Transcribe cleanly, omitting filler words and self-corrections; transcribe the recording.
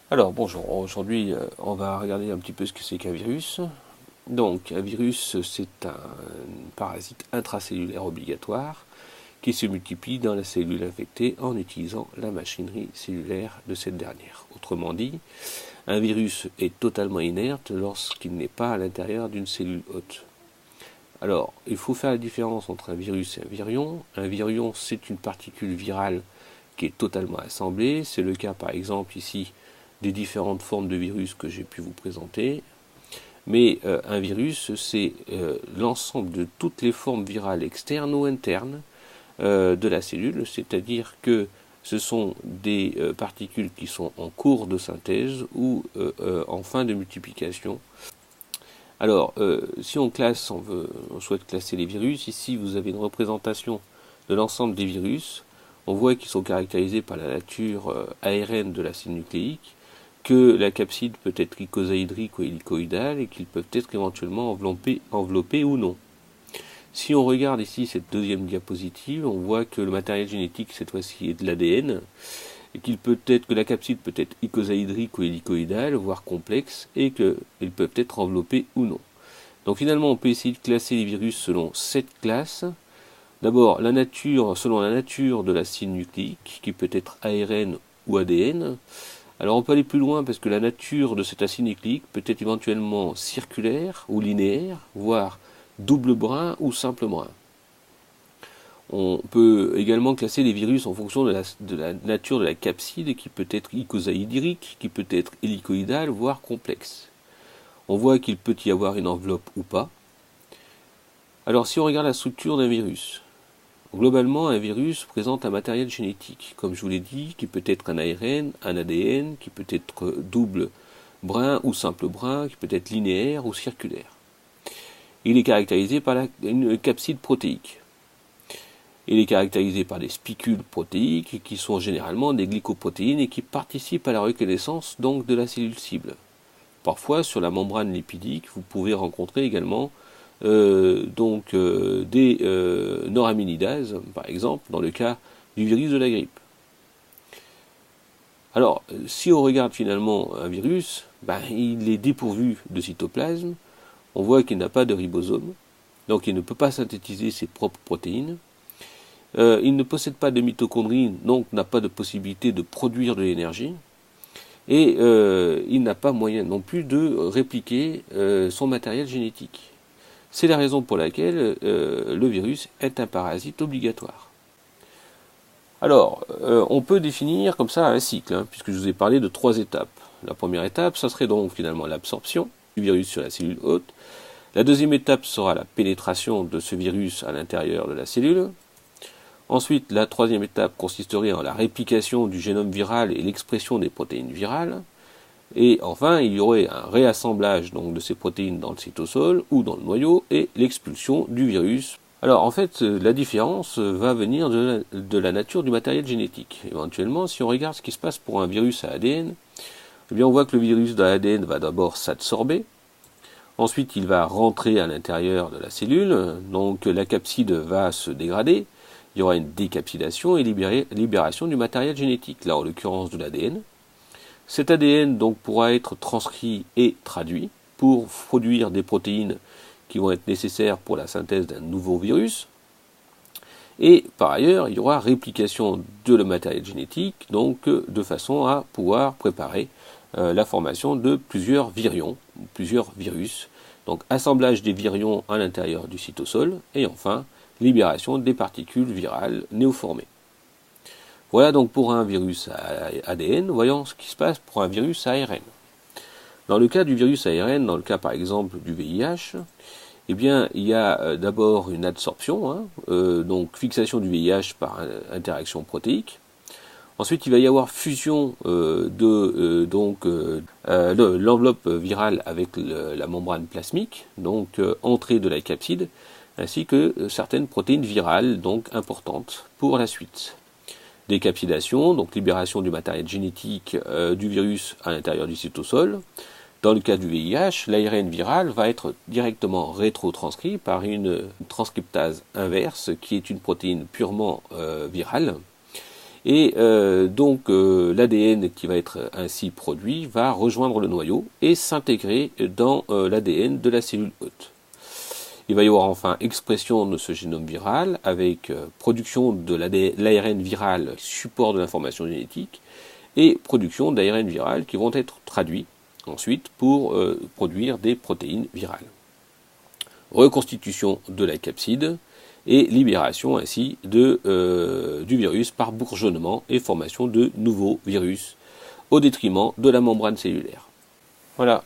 Alors bonjour, aujourd'hui on va regarder un petit peu ce que c'est qu'un virus. Donc un virus c'est un parasite intracellulaire obligatoire qui se multiplie dans la cellule infectée en utilisant la machinerie cellulaire de cette dernière. Autrement dit, un virus est totalement inerte lorsqu'il n'est pas à l'intérieur d'une cellule hôte. Alors, il faut faire la différence entre un virus et un virion. Un virion, c'est une particule virale qui est totalement assemblée. C'est le cas, par exemple, ici, des différentes formes de virus que j'ai pu vous présenter. Mais un virus, c'est l'ensemble de toutes les formes virales externes ou internes de la cellule, c'est-à-dire que ce sont des particules qui sont en cours de synthèse ou en fin de multiplication. Alors, si on souhaite classer les virus, ici vous avez une représentation de l'ensemble des virus. On voit qu'ils sont caractérisés par la nature ARN de l'acide nucléique, que la capside peut être icosaédrique ou hélicoïdale et qu'ils peuvent être éventuellement enveloppés ou non. Si on regarde ici cette deuxième diapositive, on voit que le matériel génétique cette fois-ci est de l'ADN et que la capside peut être icosaédrique ou hélicoïdale, voire complexe, et qu'ils peuvent être enveloppés ou non. Donc finalement, on peut essayer de classer les virus selon 7 classes. D'abord, selon la nature de l'acide nucléique, qui peut être ARN ou ADN. Alors on peut aller plus loin parce que la nature de cet acide nucléique peut être éventuellement circulaire ou linéaire, voire double brin ou simple brin. On peut également classer les virus en fonction de la nature de la capside, qui peut être icosaédrique, qui peut être hélicoïdale, voire complexe. On voit qu'il peut y avoir une enveloppe ou pas. Alors si on regarde la structure d'un virus, globalement un virus présente un matériel génétique, comme je vous l'ai dit, qui peut être un ARN, un ADN, qui peut être double brin ou simple brin, qui peut être linéaire ou circulaire. Il est caractérisé par une capside protéique. Il est caractérisé par des spicules protéiques qui sont généralement des glycoprotéines et qui participent à la reconnaissance donc de la cellule cible. Parfois, sur la membrane lipidique, vous pouvez rencontrer également des neuraminases, par exemple, dans le cas du virus de la grippe. Alors, si on regarde finalement un virus, il est dépourvu de cytoplasme. On voit qu'il n'a pas de ribosome, donc il ne peut pas synthétiser ses propres protéines. Il ne possède pas de mitochondries, donc n'a pas de possibilité de produire de l'énergie. Et il n'a pas moyen non plus de répliquer son matériel génétique. C'est la raison pour laquelle le virus est un parasite obligatoire. Alors, on peut définir comme ça un cycle, puisque je vous ai parlé de 3 étapes. La première étape, ça serait donc finalement l'absorption du virus sur la cellule hôte. La deuxième étape sera la pénétration de ce virus à l'intérieur de la cellule. Ensuite, la troisième étape consisterait en la réplication du génome viral et l'expression des protéines virales. Et enfin, il y aurait un réassemblage donc de ces protéines dans le cytosol ou dans le noyau et l'expulsion du virus. Alors en fait, la différence va venir de la nature du matériel génétique. Éventuellement, si on regarde ce qui se passe pour un virus à ADN, eh bien on voit que le virus de l'ADN va d'abord s'adsorber. Ensuite, il va rentrer à l'intérieur de la cellule, donc la capside va se dégrader. Il y aura une décapsidation et libération du matériel génétique, là en l'occurrence de l'ADN. Cet ADN donc pourra être transcrit et traduit pour produire des protéines qui vont être nécessaires pour la synthèse d'un nouveau virus. Et par ailleurs, il y aura réplication de le matériel génétique, donc de façon à pouvoir préparer la formation de plusieurs virions, plusieurs virus. Donc assemblage des virions à l'intérieur du cytosol et enfin libération des particules virales néoformées. Voilà donc pour un virus ADN, voyons ce qui se passe pour un virus ARN. Dans le cas du virus ARN, dans le cas par exemple du VIH, eh bien il y a d'abord une adsorption, donc fixation du VIH par interaction protéique. Ensuite, il va y avoir fusion de l'enveloppe virale avec la membrane plasmique, donc entrée de la capside, ainsi que certaines protéines virales, donc importantes pour la suite. Décapsidation, donc libération du matériel génétique du virus à l'intérieur du cytosol. Dans le cas du VIH, l'ARN viral va être directement rétrotranscrit par une transcriptase inverse, qui est une protéine purement virale. Et l'ADN qui va être ainsi produit va rejoindre le noyau et s'intégrer dans l'ADN de la cellule hôte. Il va y avoir enfin expression de ce génome viral avec production de l'ARN viral, support de l'information génétique, et production d'ARN viral qui vont être traduits ensuite pour produire des protéines virales. Reconstitution de la capside et libération ainsi du virus par bourgeonnement et formation de nouveaux virus au détriment de la membrane cellulaire. Voilà.